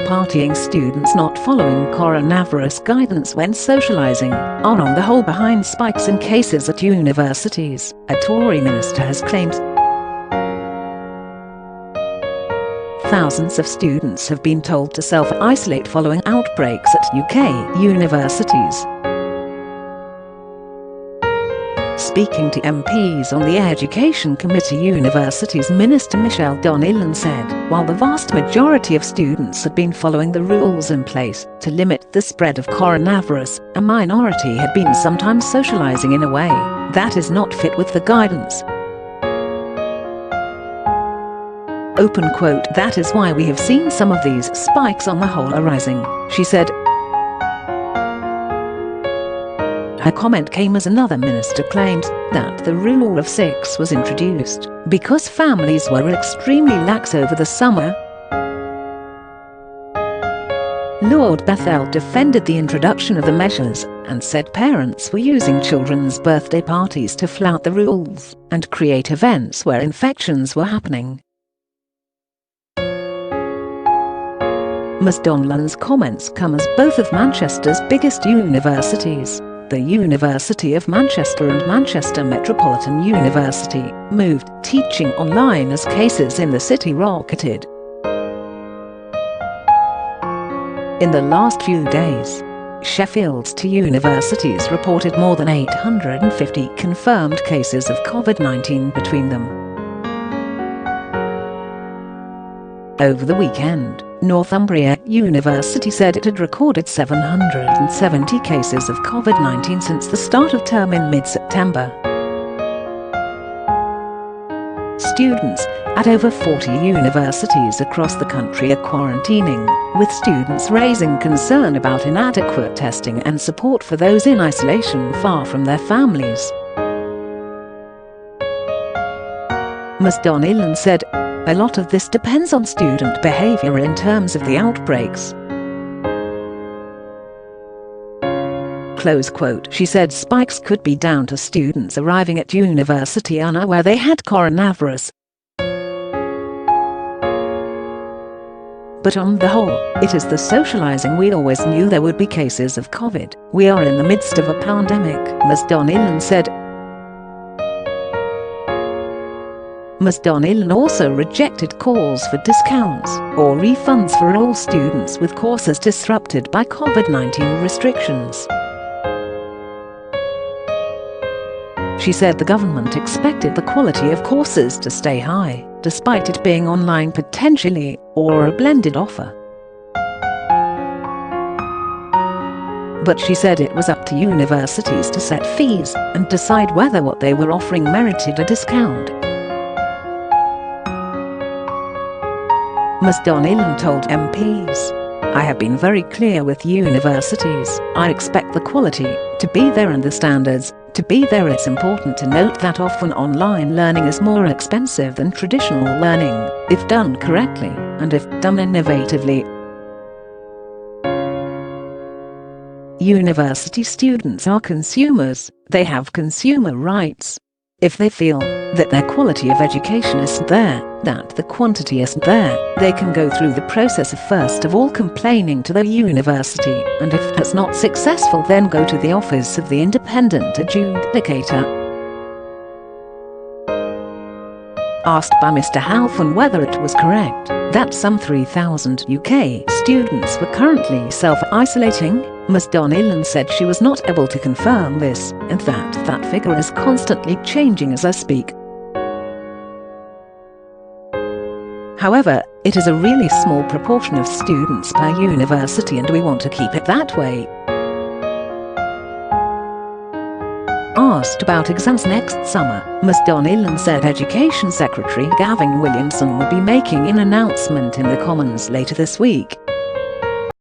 partying students not following coronavirus guidance when socializing are on the whole behind spikes in cases at universities, a Tory minister has claimed. Thousands of students have been told to self-isolate following outbreaks at UK universities. Speaking to MPs on the Education Committee, Universities Minister Michelle Donnellan said, while the vast majority of students had been following the rules in place to limit the spread of coronavirus, a minority had been sometimes socializing in a way that is not fit with the guidance. Open quote, "That is why we have seen some of these spikes on the whole arising," she said. Her comment came as another minister claimed that the rule of 6 was introduced because families were extremely lax over the summer. Lord Bethel defended the introduction of the measures and said parents were using children's birthday parties to flout the rules and create events where infections were happening. Ms Donnellan's comments come as both of Manchester's biggest universities, the University of Manchester and Manchester Metropolitan University, moved teaching online as cases in the city rocketed. In the last few days, Sheffield's 2 universities reported more than 850 confirmed cases of COVID-19 between them. Over the weekend, Northumbria University said it had recorded 770 cases of COVID-19 since the start of term in mid-September. Students at over 40 universities across the country are quarantining, with students raising concern about inadequate testing and support for those in isolation far from their families. Ms Donnellan said, "A lot of this depends on student behavior in terms of the outbreaks." Close quote. She said spikes could be down to students arriving at university unaware they had coronavirus. But on the whole, it is the socializing we always knew there would be cases of COVID. We are in the midst of a pandemic, Ms Donnellan said. Ms Donnellan also rejected calls for discounts or refunds for all students with courses disrupted by COVID-19 restrictions. She said the government expected the quality of courses to stay high, despite it being online potentially, or a blended offer. But she said it was up to universities to set fees and decide whether what they were offering merited a discount. Ms Donnellan told MPs, "I have been very clear with universities. I expect the quality to be there and the standards to be there. It's important to note that often online learning is more expensive than traditional learning, if done correctly, and if done innovatively." University students are consumers. They have consumer rights. If they feel that their quality of education isn't there, that the quantity isn't there, they can go through the process of first of all complaining to the university, and if that's not successful, then go to the office of the independent adjudicator. Asked by Mr Halfon whether it was correct that some 3,000 UK students were currently self-isolating, Ms Donnellan said she was not able to confirm this, and that figure is constantly changing as I speak. However, it is a really small proportion of students per university and we want to keep it that way. Asked about exams next summer, Ms Donnellan said Education Secretary Gavin Williamson would be making an announcement in the Commons later this week.